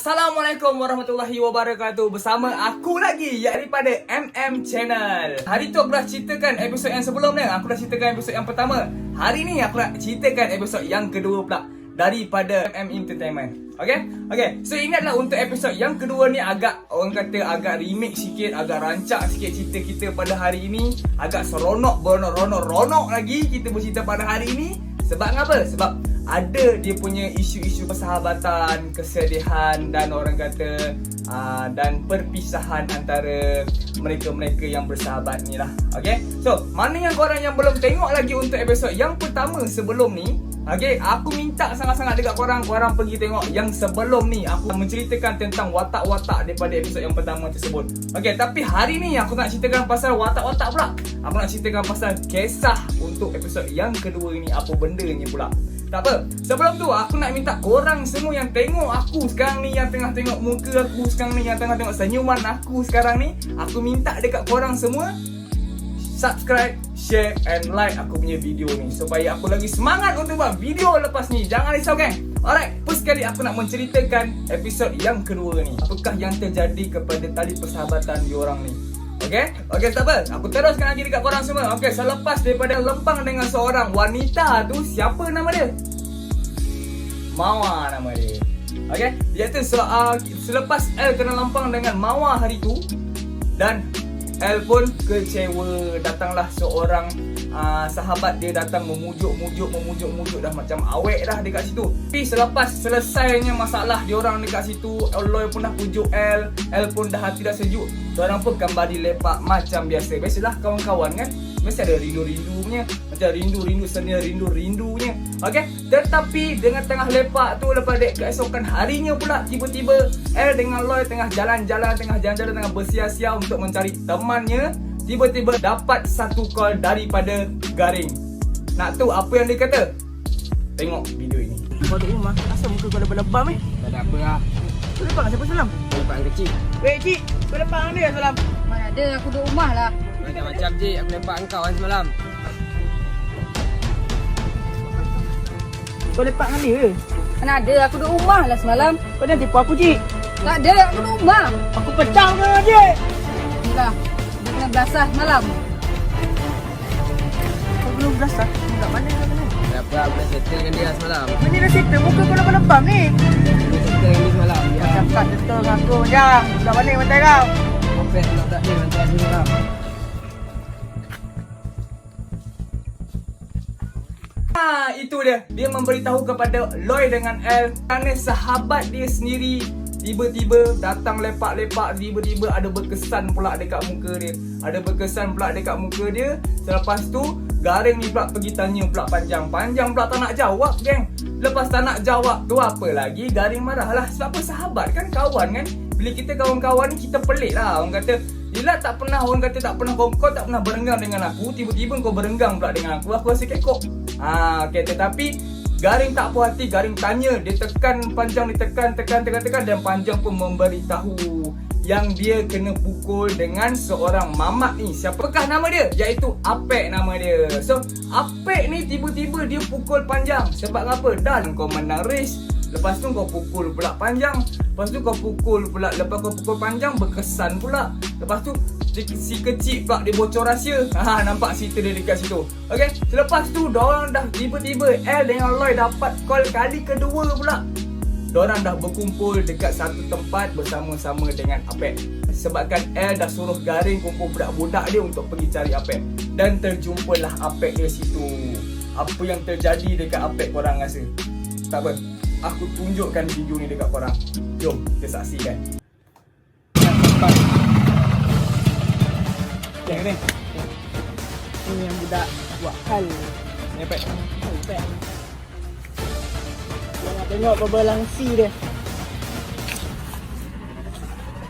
Assalamualaikum warahmatullahi wabarakatuh. Bersama aku lagi daripada MM Channel. Hari tu aku dah ceritakan episod yang sebelum ni. Aku dah ceritakan episod yang pertama. Hari ni aku nak ceritakan episod yang kedua pula daripada MM Entertainment. Okay. So ini adalah untuk episod yang kedua ni. Agak, orang kata agak remake sikit, agak rancak sikit cerita kita pada hari ini. Agak seronok, beronok lagi kita bercerita pada hari ini. Sebab apa? Sebab ada dia punya isu-isu persahabatan, kesedihan dan orang kata dan perpisahan antara mereka-mereka yang bersahabat ni lah. Okay, so mana yang korang yang belum tengok lagi untuk episod yang pertama sebelum ni, okay, aku minta sangat-sangat dekat korang pergi tengok yang sebelum ni. Aku menceritakan tentang watak-watak daripada episod yang pertama tersebut. Okay, tapi hari ni aku nak ceritakan pasal watak-watak pula. Aku nak ceritakan pasal kisah untuk episod yang kedua ini. Apa bendanya pula? Tak apa, sebelum tu aku nak minta korang semua yang tengok aku sekarang ni, yang tengah tengok muka aku sekarang ni, yang tengah tengok senyuman aku sekarang ni, aku minta dekat korang semua subscribe, share and like aku punya video ni supaya aku lagi semangat untuk buat video lepas ni. Jangan risau geng. Alright, first kali aku nak menceritakan episod yang kedua ni. Apakah yang terjadi kepada tali persahabatan diorang ni? Okay, tak apa. Aku teruskan lagi dekat korang semua. Okay, selepas daripada lempang dengan seorang wanita tu, siapa nama dia? Mawar nama dia. Okay, iaitu selepas El kena lempang dengan Mawar hari tu, dan El pun kecewa. Datanglah seorang sahabat dia datang memujuk dah macam awek dah dekat situ. Tapi selepas selesainya masalah diorang dekat situ, Aloy pun dah pujuk El pun dah hati dah sejuk. Diorang pun kembali lepak macam biasa. Biasalah kawan-kawan kan, mesti ada rindu-rindunya. Macam rindu-rindu senia, rindu-rindunya. Okay, tetapi dengan tengah lepak tu, lepas dek keesokan harinya pula, tiba-tiba El dengan Aloy tengah jalan-jalan, tengah bersia-sia untuk mencari temannya. Tiba-tiba dapat satu call daripada Garing. Nak tahu apa yang dia kata? Tengok video ini. Kau duduk rumah, asal muka kau lebam-lebam ni? Tak ada apa lah. Kau lepak dengan siapa Salam? Lepak dengan kecil. Weh cik, kau lepak dengan dia Salam? Mana ada, aku duduk rumah lah. Macam-macam je, aku lepak dengan kau kan semalam. Kau lepak dengan dia ke? Mana ada, aku duduk rumah lah semalam. Kau jangan tipu aku cik. Tak ada, aku duduk rumah. Aku pecah kau cik. Inilah, dia kena belasah malam. Kau belum berasah? Kat mana kau kena? Tak apa, aku dah settle dengan dia semalam. Mana dah settle? Muka kau lebam-lebam ni. Aku dah settle dengan dia semalam. Kau cakap settle dengan aku macam. Kat mana mantai kau? Kompet tak dia nanti aku semalam. Itu dia. Dia memberitahu kepada Loy dengan El kerana sahabat dia sendiri tiba-tiba datang lepak-lepak, tiba-tiba ada berkesan pula dekat muka dia. Selepas tu Garing ni pula pergi tanya pula Panjang pula tak nak jawab geng. Lepas tak nak jawab tu, apa lagi, Garing marah lah. Sebab apa, sahabat kan, kawan kan. Bila kita kawan-kawan ni, kita pelik lah. Orang kata, yelah tak pernah kau tak pernah berenggang dengan aku, tiba-tiba kau berenggang pula dengan aku rasa kekok. Okay, tetapi Garing tak puas hati. Garing tanya, dia tekan Panjang, dia tekan, dan Panjang pun memberitahu yang dia kena pukul dengan seorang mamak ni. Siapakah nama dia? Iaitu Apek nama dia. So Apek ni tiba-tiba dia pukul Panjang. Sebab apa? Dan kau menang race, lepas tu kau pukul pula Panjang. Lepas tu kau pukul Panjang, berkesan pula. Lepas tu si kecil pula dia bocor rahsia. Nampak cerita dia dekat situ. Okay, selepas tu diorang dah tiba-tiba El dengan Loy dapat call kali kedua pula. Diorang dah berkumpul dekat satu tempat bersama-sama dengan Apek. Sebabkan El dah suruh Garing kumpul budak-budak dia untuk pergi cari Apek. Dan terjumpalah Apek di situ. Apa yang terjadi dekat Apek korang rasa? Tak apa, aku tunjukkan video ni dekat korang. Jom kita saksikan. Jangan ni. Ini yang budak buat hal. Ni Apek. Apek. Jangan tengok berbalangsi dia.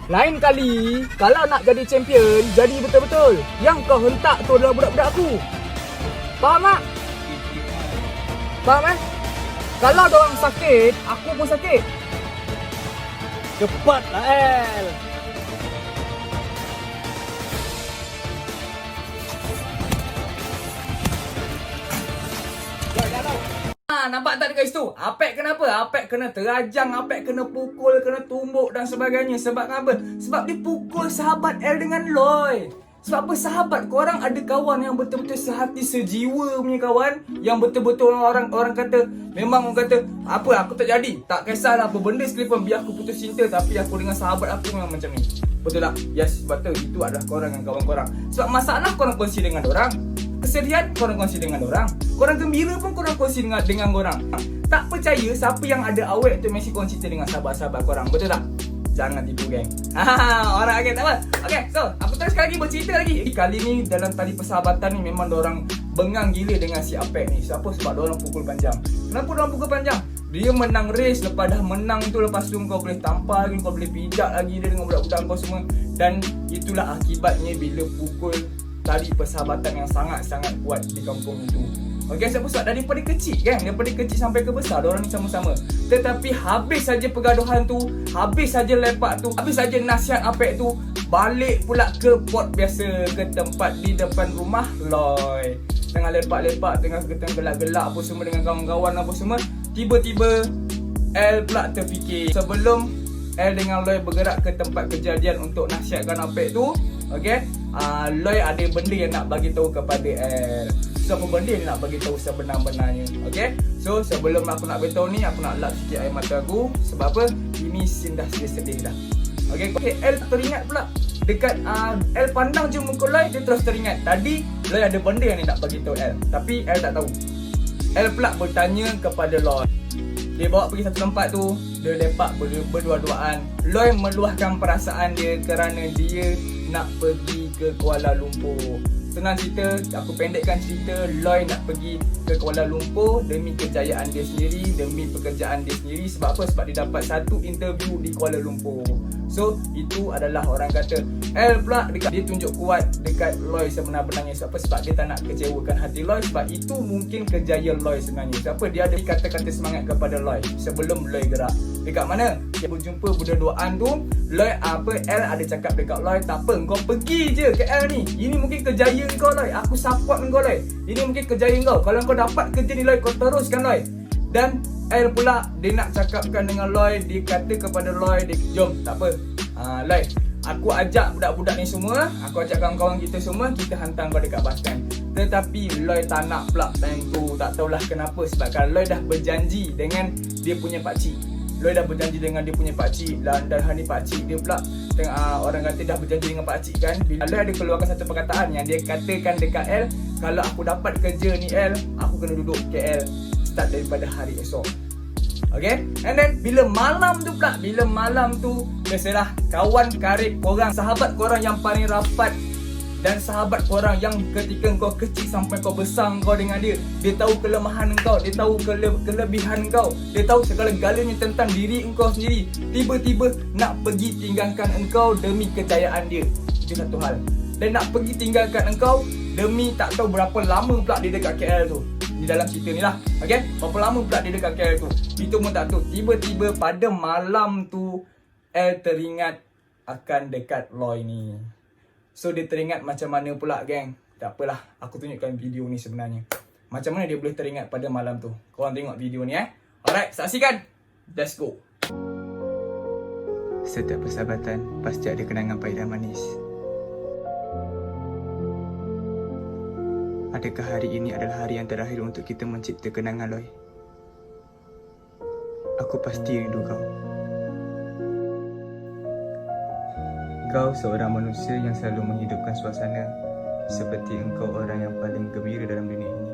Lain kali, kalau nak jadi champion, jadi betul-betul. Yang kau hentak tu adalah budak-budak aku. Faham tak? Faham eh? Kalau diorang sakit, aku pun sakit. Cepatlah El. Nampak tak dekat situ? Apek kenapa? Apek kena terajang, Apek kena pukul, kena tumbuk dan sebagainya. Sebab apa? Sebab dia pukul sahabat L dengan Loy. Sebab apa? Sahabat korang ada kawan yang betul-betul sehati sejiwa punya kawan, yang betul-betul orang kata, memang orang kata, apa aku tak jadi, tak kisahlah apa benda sekalipun, biar aku putus cinta, tapi aku dengan sahabat aku memang macam ni. Betul tak? Yes, betul. Itu adalah korang dengan kawan korang. Sebab masalah korang kongsi dengan orang, kesedihan korang kongsi dengan orang, korang gembira pun korang kongsi dengan korang. Tak percaya siapa yang ada awet tu mesti kongsi dengan sahabat-sahabat korang. Betul tak? Jangan tipu geng. Orang okay, tak apa. Okay, so aku teruskan lagi bercerita lagi. Kali ni dalam tali persahabatan ni memang diorang bengang gila dengan si Apek ni. Siapa? Sebab diorang pukul panjang. Kenapa diorang pukul panjang? Dia menang race, lepas dah menang tu, lepas tu kau boleh tampar lagi, kau boleh pijak lagi dia dengan budak-budak kau semua. Dan itulah akibatnya bila pukul tali persahabatan yang sangat-sangat kuat di kampung itu. Okay, sebab daripada kecil kan, daripada kecil sampai ke besar diorang ni sama-sama. Tetapi habis saja pergaduhan tu, habis saja lepak tu, habis saja nasihat Apek tu, balik pula ke pot biasa, ke tempat di depan rumah Loy. Tengah lepak-lepak, tengah gelak-gelak apa semua dengan kawan-kawan apa semua. Tiba-tiba L pula terfikir, sebelum L dengan Loy bergerak ke tempat kejadian untuk nasihatkan Apek tu, okay, Loy ada benda yang nak bagi tahu kepada L. So apa benda yang nak bagi tahu sebenar-benarnya. Okay, so sebelum aku nak beritahu ni, aku nak lap sikit air mata aku. Sebab apa? Ini scene dah sedih dah. Okay, L teringat pula dekat L pandang je muka Loy, dia terus teringat tadi Loy ada benda yang dia nak bagi tahu L, tapi L tak tahu. L pula bertanya kepada Loy. Dia bawa pergi satu tempat tu, dia lepak berdua-duaan. Loy meluahkan perasaan dia kerana dia nak pergi ke Kuala Lumpur. Senang cerita, aku pendekkan cerita, Loy nak pergi ke Kuala Lumpur demi kejayaan dia sendiri, demi pekerjaan dia sendiri. Sebab apa? Sebab dia dapat satu interview di Kuala Lumpur. So, itu adalah orang kata L pula dia tunjuk kuat dekat Loy sebenar-benarnya. Sebab apa? Sebab dia tak nak kecewakan hati Loy. Sebab itu mungkin kejayaan Loy sebenarnya. Sebab apa? Dia ada kata-kata semangat kepada Loy sebelum Loy gerak. Dekat mana? Dia berjumpa berdua-duaan tu, Loy L ada cakap dekat Loy, tak apa, kau pergi je ke L ni. Ini mungkin kejayaan kau Loy. Aku support kau Loy. Ini mungkin kejayaan kau. Kalau kau dapat kerja ni Loy, kau teruskan Loy. Dan L pula dia nak cakapkan dengan Loy, dia kata kepada Loy, jom tak apa, Loy, aku ajak budak-budak ni semua, aku ajak kawan-kawan kita semua, kita hantar kau dekat bus stand. Tetapi Loy tak nak pula time tu. Tak tahulah kenapa. Sebab kan Loy dah berjanji dengan dia punya pakcik. Loy dah berjanji dengan dia punya pakcik. Dan hari ni pakcik dia pula orang kata dah berjanji dengan pakcik kan. Bila Loy ada keluarkan satu perkataan yang dia katakan dekat L, kalau aku dapat kerja ni L, aku kena duduk KL start daripada hari esok. Okay, and then bila malam tu biasalah kawan karib korang, sahabat korang yang paling rapat dan sahabat korang yang ketika kau kecil sampai kau besar kau dengan dia tahu kelemahan kau, dia tahu kelebihan kau, dia tahu segala-galanya tentang diri engkau sendiri, tiba-tiba nak pergi tinggalkan engkau demi kejayaan dia. Itu satu hal. Dan nak pergi tinggalkan engkau demi tak tahu berapa lama pula dia dekat KL tu. Di dalam cerita ni lah, okay? Berapa lama pula dia dekat KL tu, itu pun tak tahu. Tiba-tiba pada malam tu L teringat akan dekat Loy ni. So dia teringat macam mana pula geng. Tak apalah, aku tunjukkan video ni sebenarnya. Macam mana dia boleh teringat pada malam tu. Korang tengok video ni Alright, saksikan. Let's go. Setiap persahabatan pasti ada kenangan pahit dan manis. Adakah hari ini adalah hari yang terakhir untuk kita mencipta kenangan, Loy? Aku pasti rindu kau. Kau seorang manusia yang selalu menghidupkan suasana, seperti engkau orang yang paling gembira dalam dunia ini.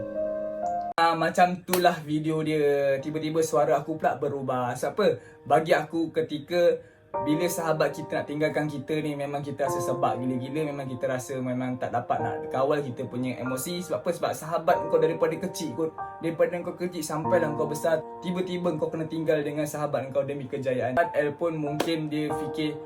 Macam itulah video dia. Tiba-tiba suara aku pula berubah. Sebab apa? Bagi aku ketika bila sahabat kita nak tinggalkan kita ni, memang kita rasa sebab gila-gila. Memang kita rasa memang tak dapat nak kawal kita punya emosi. Sebab apa? Sebab sahabat kau daripada kecil kot. Daripada kau kecil sampailah kau besar, tiba-tiba kau kena tinggal dengan sahabat kau demi kejayaan. L pun mungkin dia fikir,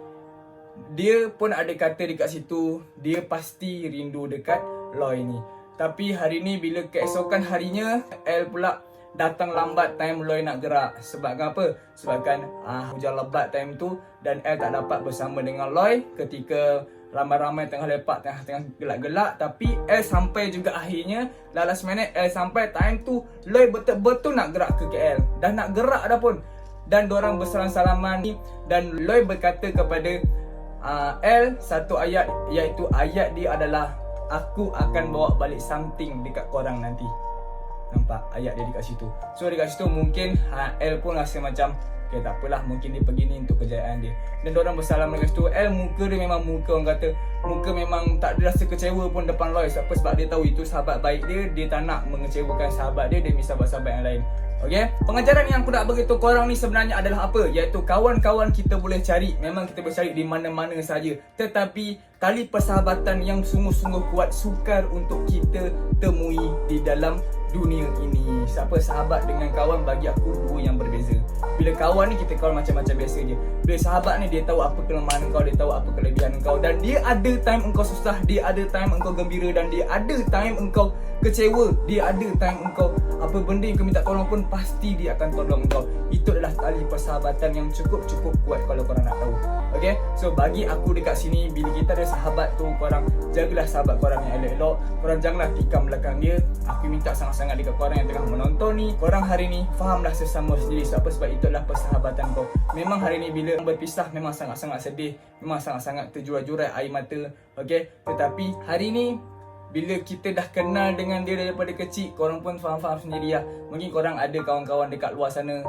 dia pun ada kata dekat situ, dia pasti rindu dekat Loy ni. Tapi hari ni bila keesokan harinya, L pula datang lambat time Loy nak gerak. Sebab apa? Sebabkan hujan lebat time tu dan L tak dapat bersama dengan Loy ketika ramai-ramai tengah lepak, tengah gelak-gelak. Tapi El sampai juga akhirnya. Last minute El sampai, time tu Loi betul-betul nak gerak ke KL. Dah nak gerak dah pun. Dan diorang bersalam-salaman ni. Dan Loi berkata kepada El satu ayat, iaitu ayat dia adalah, aku akan bawa balik something dekat korang nanti. Nampak ayat dia dekat situ. So dekat situ mungkin El pun rasa macam okay, tak apalah, mungkin dia pergi ni untuk kejayaan dia. Dan diorang bersalam dekat situ. El muka dia memang muka orang kata, muka memang tak ada rasa kecewa pun depan Loi. Sebab dia tahu itu sahabat baik dia. Dia tak nak mengecewakan sahabat dia demi sahabat-sahabat yang lain. Okay, pengajaran yang aku nak beritahu korang ni sebenarnya adalah apa? Iaitu kawan-kawan kita boleh cari, memang kita boleh cari di mana-mana saja. Tetapi tali persahabatan yang sungguh-sungguh kuat sukar untuk kita temui di dalam dunia ini. Siapa sahabat dengan kawan, bagi aku dua yang berbeza. Bila kawan ni kita kawan macam-macam biasa je. Bila sahabat ni dia tahu apa kelemahan kau, dia tahu apa kelebihan kau, dan dia ada time engkau susah, dia ada time engkau gembira, dan dia ada time engkau kecewa, dia ada time engkau apa benda yang kau minta tolong pun pasti dia akan tolong kau. Itu adalah tali persahabatan yang cukup kuat kalau korang nak tahu. Okay, so bagi aku dekat sini, bila kita ada sahabat tu, korang jagalah sahabat korang yang elok-elok. Korang janganlah tikam belakang dia. Aku minta sangat-sangat dekat korang yang tengah menonton ni, korang hari ni fahamlah sesama sendiri. Sebab itu adalah persahabatan kau. Memang hari ni bila berpisah memang sangat-sangat sedih, memang sangat-sangat terjurai-jurai air mata. Okay, tetapi hari ni bila kita dah kenal dengan dia daripada kecil, korang pun faham-faham sendiri lah. Mungkin korang ada kawan-kawan dekat luar sana,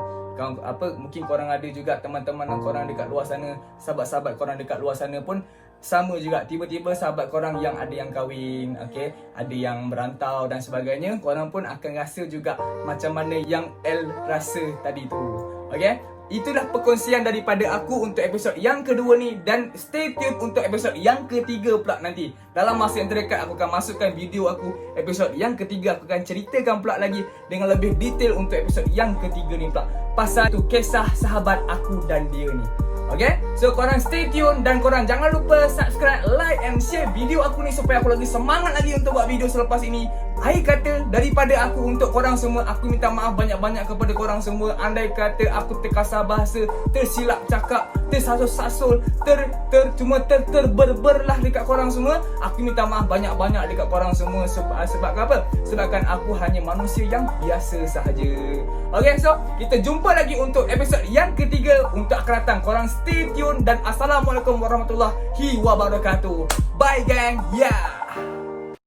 mungkin korang ada juga teman-teman korang dekat luar sana, sahabat-sahabat korang dekat luar sana pun sama juga. Tiba-tiba sahabat korang yang ada yang kahwin, okay, ada yang merantau dan sebagainya. Korang pun akan rasa juga macam mana yang El rasa tadi tu. Okay, itulah perkongsian daripada aku untuk episod yang kedua ni. Dan stay tune untuk episod yang ketiga pula nanti. Dalam masa yang terdekat aku akan masukkan video aku episod yang ketiga. Aku akan ceritakan pula lagi dengan lebih detail untuk episod yang ketiga ni pula, pasal tu kisah sahabat aku dan dia ni. Okay, so korang stay tune dan korang jangan lupa subscribe, like and share video aku ni supaya aku lagi semangat lagi untuk buat video selepas ini. Akhir kata daripada aku untuk korang semua, aku minta maaf banyak-banyak kepada korang semua. Andai kata aku terkasar bahasa, tersilap cakap, tersasul-sasul, terberlah dekat korang semua, aku minta maaf banyak-banyak dekat korang semua. Sebab apa? Sebabkan aku hanya manusia yang biasa sahaja. Okay, so kita jumpa lagi untuk episod yang ketiga untuk akan datang. Korang stay tune dan Assalamualaikum warahmatullahi wabarakatuh. Bye gang, yeah.